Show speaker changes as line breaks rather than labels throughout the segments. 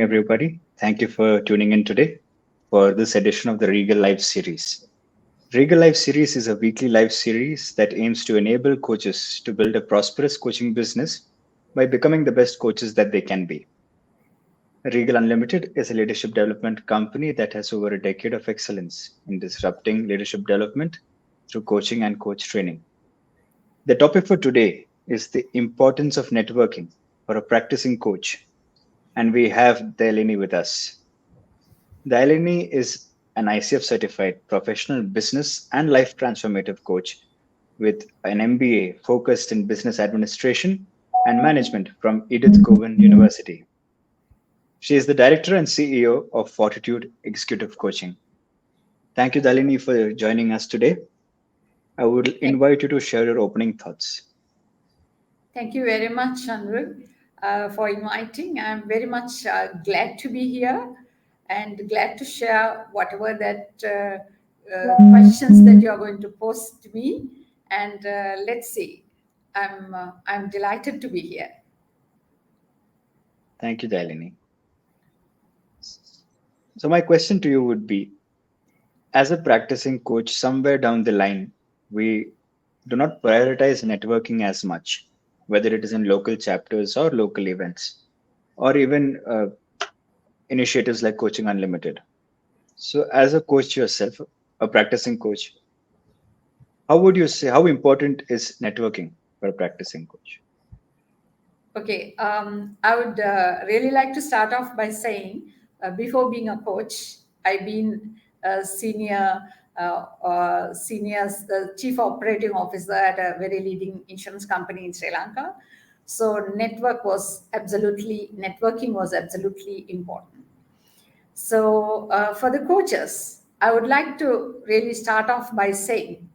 everybody. Thank you for tuning in today for this edition of the Regal Live Series. Regal Live Series is a weekly live series that aims to enable coaches to build a prosperous coaching business by becoming the best coaches that they can be. Regal Unlimited is a leadership development company that has over a decade of excellence in disrupting leadership development through coaching and coach training. The topic for today is the importance of networking for a practicing coach, and we have Dayalanie with us. Dayalanie is an ICF certified professional business and life transformative coach with an MBA focused in business administration and management from Edith Cowan University. She is the director and CEO of Fortitude Executive Coaching. Thank you, Dayalanie, for joining us today. I would invite you to share your opening thoughts.
Thank you very much, Anirud, for inviting. I'm very much glad to be here and glad to share whatever that questions that you are going to pose to me. And let's see. I'm delighted to be here.
Thank you, Dayalanie. So my question to you would be, as a practicing coach, somewhere down the line, we do not prioritize networking as much, whether it is in local chapters or local events, or even initiatives like Coaching Unlimited. So, as a coach yourself, a practicing coach, how would you say how important is networking for a practicing coach?
Okay, I would really like to start off by saying, before being a coach, I've been a senior chief operating officer at a very leading insurance company in Sri Lanka. So networking was absolutely important. So for the coaches, I would like to really start off by saying,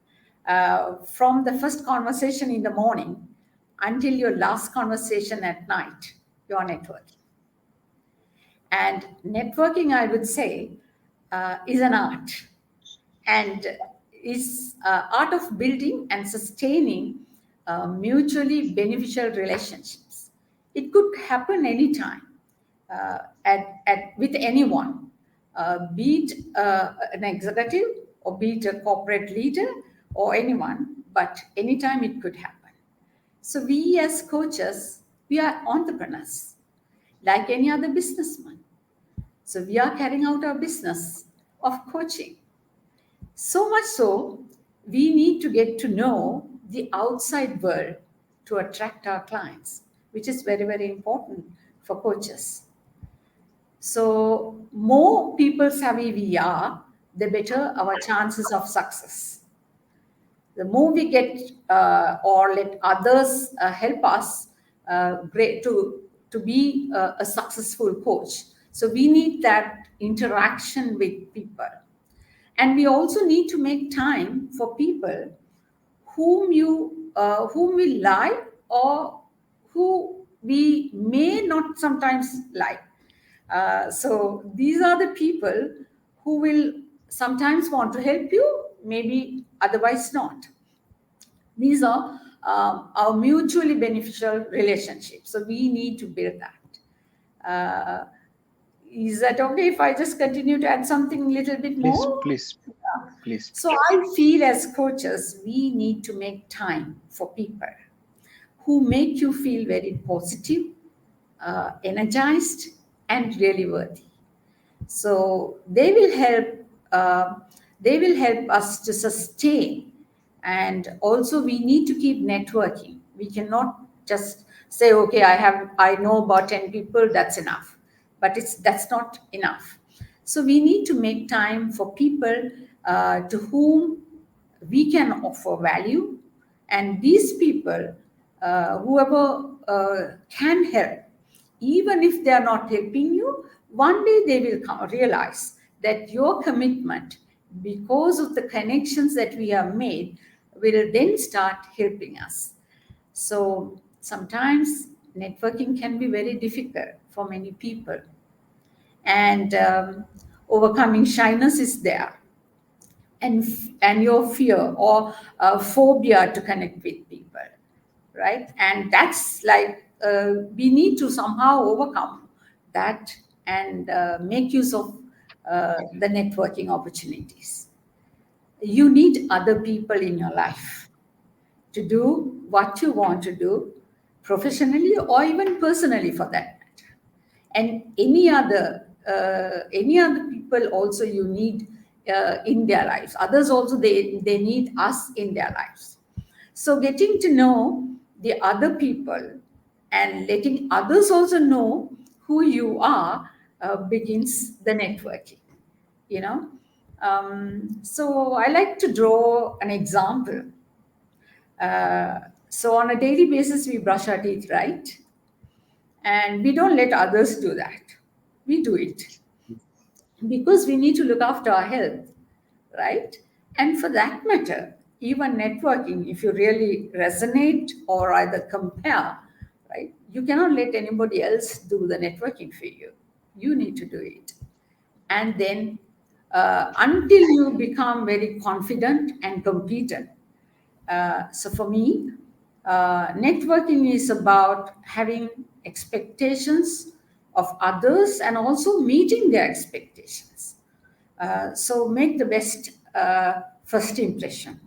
from the first conversation in the morning until your last conversation at night, you're networking. And networking, I would say, is an art, and is art of building and sustaining mutually beneficial relationships. It could happen anytime with anyone, be it an executive or be it a corporate leader or anyone, but anytime it could happen. So we as coaches, we are entrepreneurs, like any other businessman. So we are carrying out our business of coaching. So much so, we need to get to know the outside world to attract our clients, which is very, very important for coaches. So more people savvy we are, the better our chances of success. The more we get or let others help us great to be a successful coach. So we need that interaction with people. And we also need to make time for people whom we like or who we may not sometimes like. So these are the people who will sometimes want to help you, maybe otherwise not. These are our mutually beneficial relationships. So we need to build that. Is that okay if I just continue to add something a little bit more?
Please.
So I feel as coaches, we need to make time for people who make you feel very positive, energized, and really worthy. So they will help us to sustain. And also we need to keep networking. We cannot just say, okay, I know about 10 people, that's enough. But that's not enough. So we need to make time for people to whom we can offer value. And these people, whoever can help, even if they are not helping you, one day they will realize that your commitment, because of the connections that we have made, will then start helping us. So sometimes networking can be very difficult for many people. And overcoming shyness is there. And your fear or phobia to connect with people, right? And that's like, we need to somehow overcome that and make use of the networking opportunities. You need other people in your life to do what you want to do, professionally or even personally for that matter. And any other people also you need in their lives. Others also, they need us in their lives. So getting to know the other people and letting others also know who you are begins the networking, you know. So I like to draw an example. So on a daily basis, we brush our teeth, right? And we don't let others do that. We do it because we need to look after our health, right? And for that matter, even networking, if you really resonate or either compare, right, you cannot let anybody else do the networking for you. You need to do it. And then until you become very confident and competent. So for me, networking is about having expectations of others and also meeting their expectations. So make the best first impression.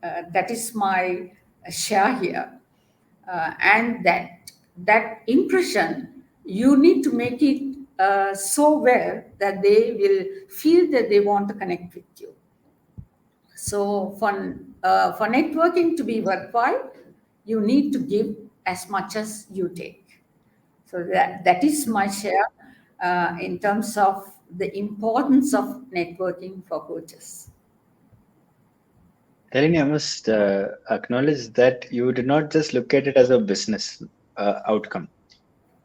That is my share here. And that impression, you need to make it so well that they will feel that they want to connect with you. So for networking to be worthwhile, you need to give as much as you take. So that is my share in terms of the importance of networking for coaches.
Dayalanie, I must acknowledge that you did not just look at it as a business outcome.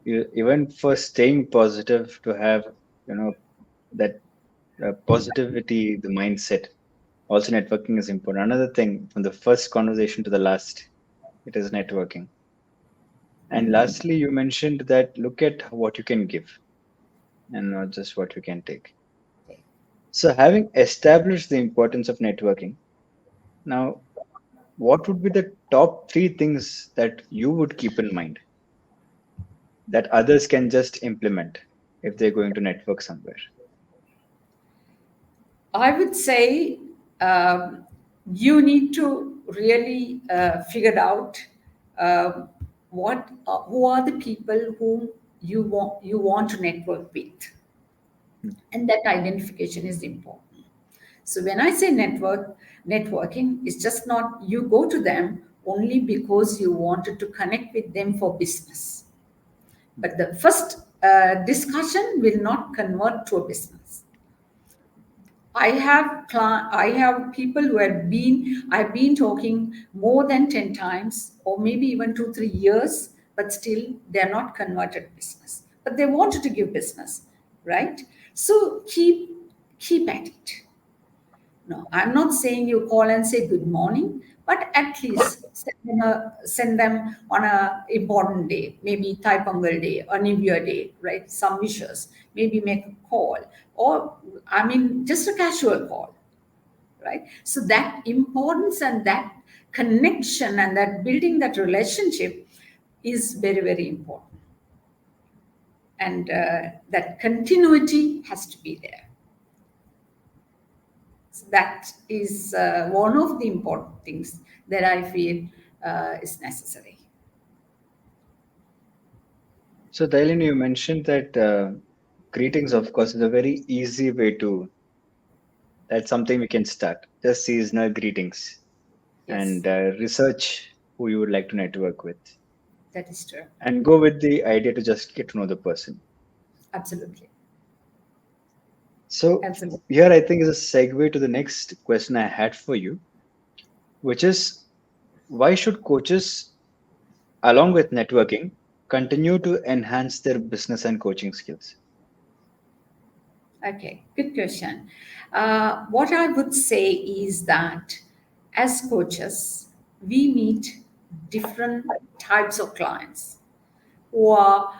Even for staying positive, to have that positivity, the mindset. Also, networking is important. Another thing, from the first conversation to the last, it is networking. And lastly, you mentioned that look at what you can give and not just what you can take. So, having established the importance of networking, now what would be the top three things that you would keep in mind that others can just implement if they're going to network somewhere?
I would say you need to really figure out uh, who are the people whom you want to network with, and that identification is important. So when I say networking is just not you go to them only because you wanted to connect with them for business. But the first discussion will not convert to a business. I have people who I've been talking more than 10 times or maybe even 2-3 years, but still they're not converted business. But they wanted to give business, right? So keep at it. No, I'm not saying you call and say good morning, but at least send them on a important day, maybe Thai Pongal day or New Year day, right? Some wishes, maybe make a call, or I mean, just a casual call, right? So that importance and that connection and that building that relationship is very, very important. And that continuity has to be there. So that is one of the important things that I feel is necessary.
So, Dayalanie, you mentioned that greetings, of course, is a very easy way to. That's something we can start. Just seasonal greetings
Yes,
and research who you would like to network with,
that is true.
and go with the idea to just get to know the person.
Absolutely.
So,
Absolutely.
here I think is a segue to the next question I had for you, which is why should coaches, along with networking, continue to enhance their business and coaching skills?
Okay, good question. What I would say is that as coaches, we meet different types of clients who are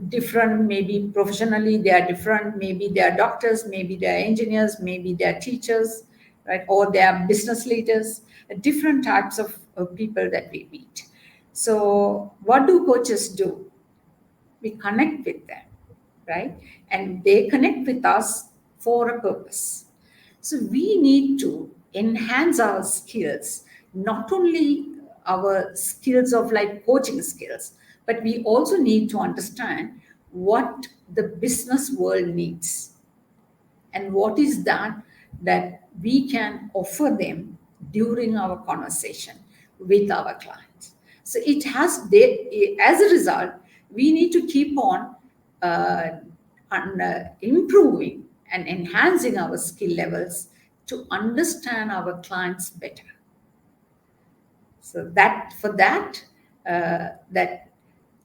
different, maybe professionally they are different, maybe they are doctors, maybe they are engineers, maybe they are teachers, right? Or they are business leaders, different types of people that we meet. So what do coaches do? We connect with them. right? And they connect with us for a purpose. So we need to enhance our skills, not only our skills of like coaching skills, but we also need to understand what the business world needs and what is that we can offer them during our conversation with our clients. So it has they, as a result, we need to keep on uh, improving and enhancing our skill levels to understand our clients better. So that for that that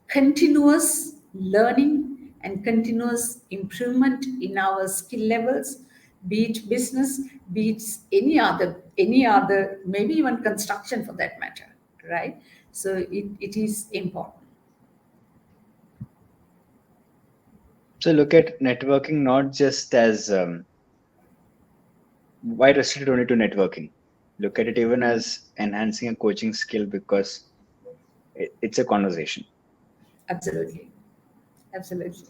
continuous learning and continuous improvement in our skill levels, be it business, be it any other, maybe even construction for that matter, right? So it is important.
So look at networking not just as why restricted only to networking. Look at it even as enhancing a coaching skill because it's a conversation.
Absolutely. Absolutely.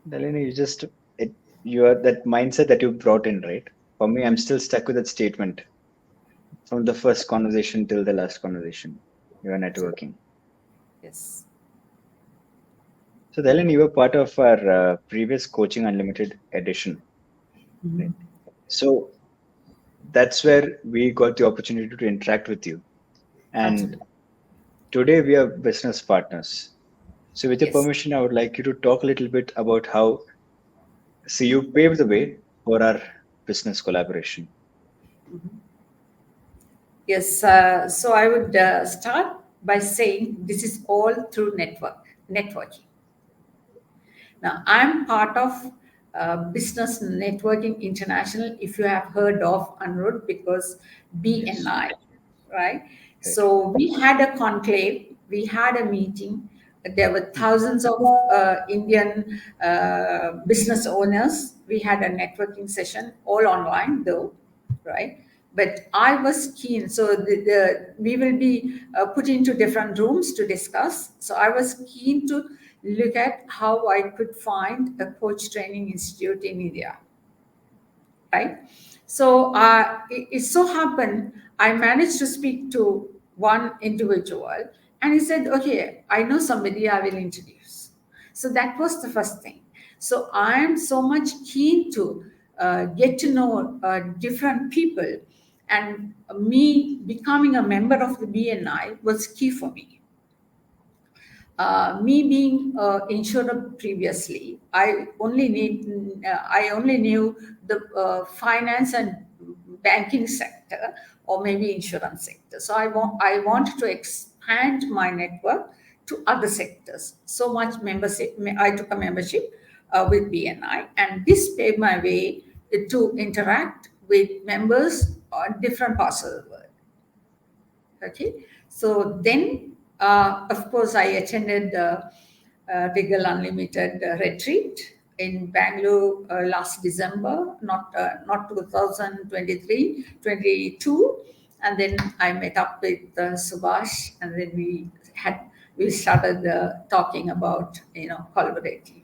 Dayalanie, you are that mindset that you brought in, right? For me, I'm still stuck with that statement from the first conversation till the last conversation. You are
Absolutely.
networking.
Yes.
So, Dayalanie, you were part of our previous Coaching Unlimited edition, right?
Mhm.
So that's where we got the opportunity to interact with you. And
Absolutely.
today we are business partners. So, with your
Yes.
permission, I would like you to talk a little bit about how, see, you paved the way for our business collaboration.
Yes, so I would start by saying this is all through networking. Now, I'm part of Business Networking International, if you have heard of Anirud, because
Yes.
BNI, right?
Right.
So we had a conclave, we had a meeting. There were
Mhm.
thousands of Indian business owners. We had a networking session, all online though, right? But I was keen. So we will be put into different rooms to discuss. So I was keen to look at how I could find a coach training institute in India, right? So it so happened I managed to speak to one individual, and he said, "Okay, I know somebody I will introduce." So that was the first thing. So I am so much keen to get to know different people, and me becoming a member of the BNI was key for me. Me being insurer previously, I only knew the finance and banking sector, or maybe insurance sector. So I wanted to expand my network to other sectors. So much membership. I took a membership with BNI, and this paved my way to interact with members on different parts of the world. Okay, so then, of course, I attended the Regal Unlimited retreat in Bangalore last December, not 2023, 22, and then I met up with Subhash, and then we started talking about collaborating.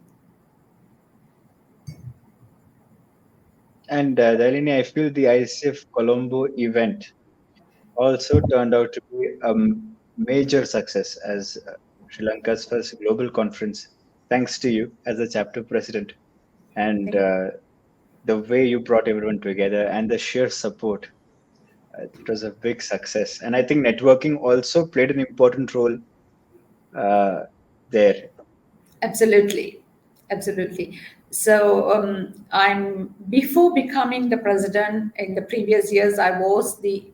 And Dayalanie, I feel the ICF Colombo event also turned out to be a major success as Sri Lanka's first global conference, thanks to you as a chapter president and
Thank
the way you brought everyone together and the sheer support. It was a big success. And I think networking also played an important role uh, there.
Absolutely, absolutely. So I'm before becoming the president in the previous years, I was the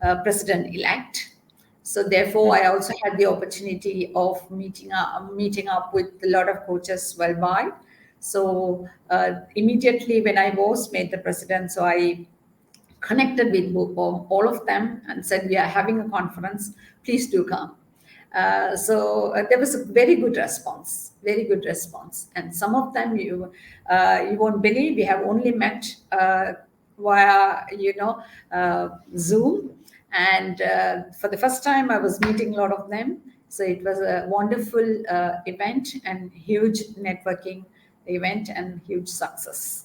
president-elect. So therefore,
Mm.
I also had the opportunity of meeting up with a lot of coaches worldwide. So immediately when I was made the president, so I connected with all of them and said, "We are having a conference. Please do come." So there was a very good response, very good response. And some of them you won't believe, we have only met via Zoom. And for the first time, I was meeting a lot of them. So it was a wonderful event and huge networking event and huge success.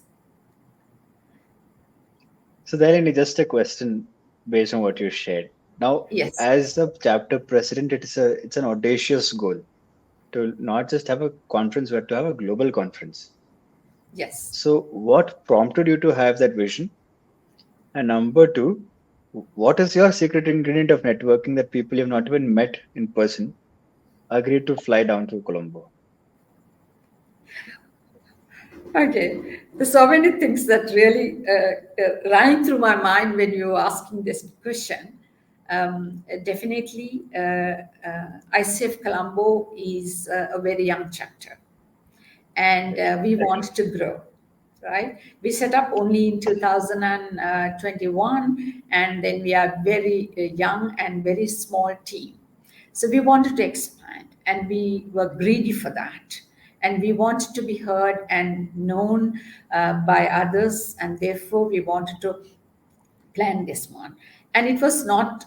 So, Dayalanie, just a question based on what you shared. Now,
Yes,
as the chapter president, it's an audacious goal to not just have a conference, but to have a global conference.
yes.
So, what prompted you to have that vision? And number two, what is your secret ingredient of networking that people you have not even met in person agreed to fly down to Colombo?
Okay, there's so many things that really running through my mind when you're asking this question. Definitely, ICF Colombo is a very young chapter, and we want to grow, right? We set up only in 2021, and then we are very young and very small team. So we wanted to expand, and we were greedy for that. And we wanted to be heard and known by others, and therefore we wanted to plan this one. And it was not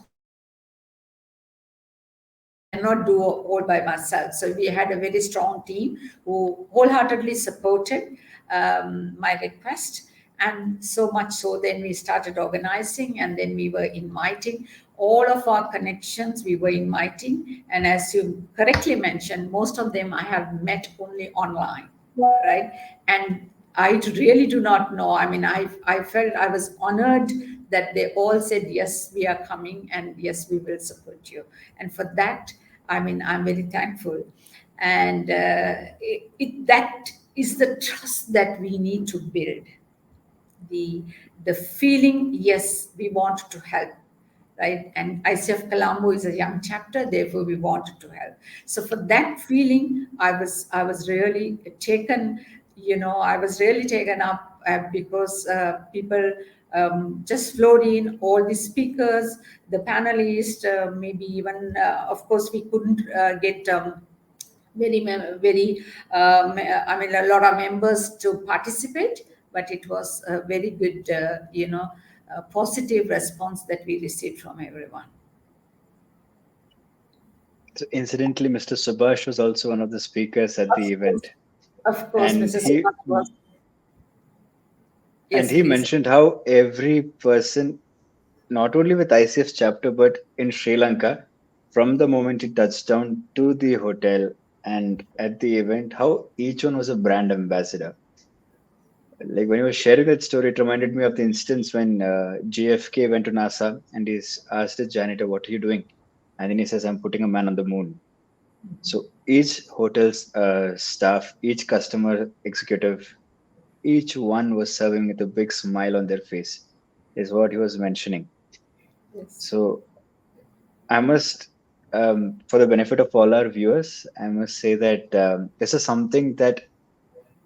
I cannot do all by myself. So we had a very strong team who wholeheartedly supported my request. And so much so, then we started organizing, and then we were inviting all of our connections. We were inviting, and as you correctly mentioned, most of them I have met only online, right? And I really do not know. I mean, I felt I was honored that they all said, yes, we are coming, and yes, we will support you. And for that, I mean, I'm very thankful. And that is the trust that we need to build. The, the feeling, yes, we want to help, right? And ICF Colombo is a young chapter, therefore we wanted to help. So for that feeling, I was really taken, I was really taken up because people just flowed in, all the speakers, the panelists, maybe even, of course, we couldn't get very I mean, a lot of members to participate, but it was a very good, positive response that we received from everyone.
So, incidentally, Mr. Subhash was also one of the speakers at the event,
Of course,
and
Mr. Sivan was. Yes,
he
please.
mentioned how every person, not only with ICF's chapter, but in Sri Lanka, from the moment he touched down to the hotel and at the event, how each one was a brand ambassador. Like when you were sharing that story, it reminded me of the instance when JFK went to NASA and he's asked his janitor, "What are you doing?" And then he says, "I'm putting a man on the moon." So each hotel's staff, each customer executive, each one was serving with a big smile on their face, is what he was mentioning.
Yes.
So I must, for the benefit of all our viewers, I must say that this is something that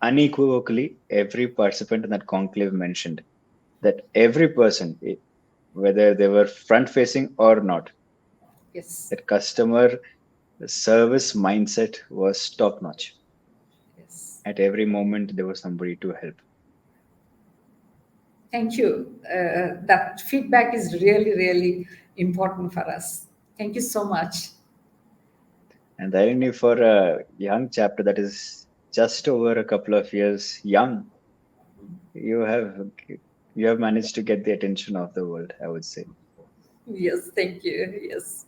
unequivocally every participant in that conclave mentioned, that every person, whether they were front facing or not,
Yes.
that customer service mindset was top notch.
Yes.
At every moment, there was somebody to help.
Thank you. That feedback is really, really important for us. Thank you so much.
And the irony for a young chapter that is just over a couple of years young, you have you have managed to get the attention of the world, I would say.
Yes, thank you. Yes,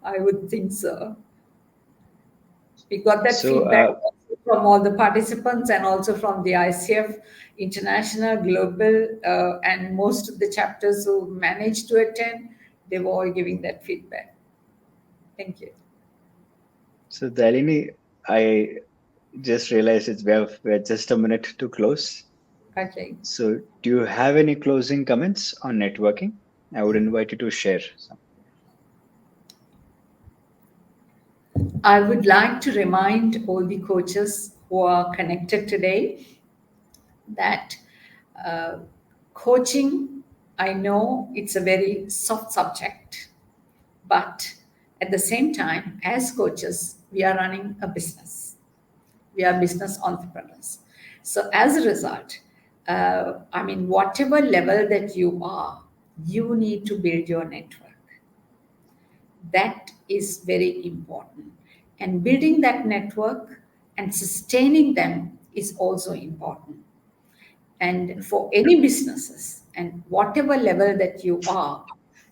I would think so. We got that
So,
feedback also from all the participants and also from the ICF International, Global, and most of the chapters who managed to attend, they were all giving that feedback. Thank you.
Dalini, I just realized we're just a minute to close.
Okay.
So, do you have any closing comments on networking? I would invite you to share some.
I would like to remind all the coaches who are connected today that uh, coaching, I know it's a very soft subject, but at the same time, as coaches, we are running a business. We are business entrepreneurs. So as a result, I mean, whatever level that you are, you need to build your network. That is very important. And building that network and sustaining them is also important. And for any businesses, and whatever level that you are,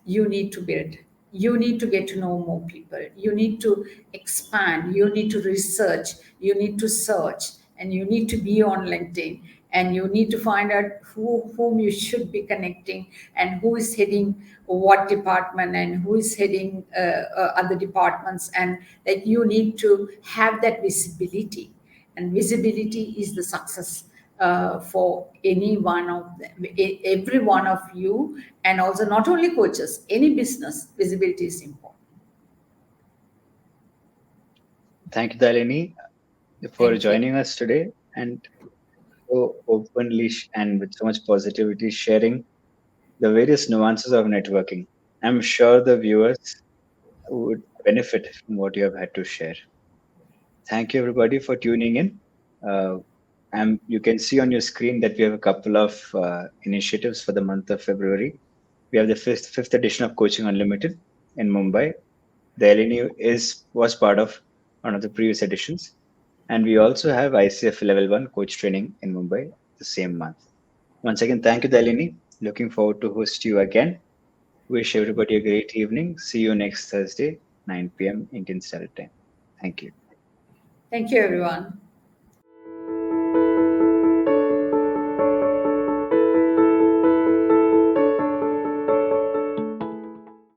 you need to build. You need to get to know more people. You need to expand. You need to research. You need to search. And you need to be on LinkedIn. And you need to find out whom you should be connecting and who is heading what department and who is heading other departments. And that you need to have that visibility. And visibility is the success for any one of them, every one of you, and also not only coaches, any business, visibility is important.
Thank you, Dayalanie, for
Thank you.
joining us today and so openly and with so much positivity sharing the various nuances of networking. I'm sure the viewers would benefit from what you have had to share. Thank you, everybody, for tuning in. Uh, and you can see on your screen that we have a couple of initiatives for the month of February. We have the fifth edition of Coaching Unlimited in Mumbai. The LNU was part of one of the previous editions. And we also have ICF Level 1 coach training in Mumbai the same month. Once again, thank you, Dayalanie. Looking forward to host you again. Wish everybody a great evening. See you next Thursday, 9 p.m. Indian Standard Time. Thank you.
Thank you, everyone.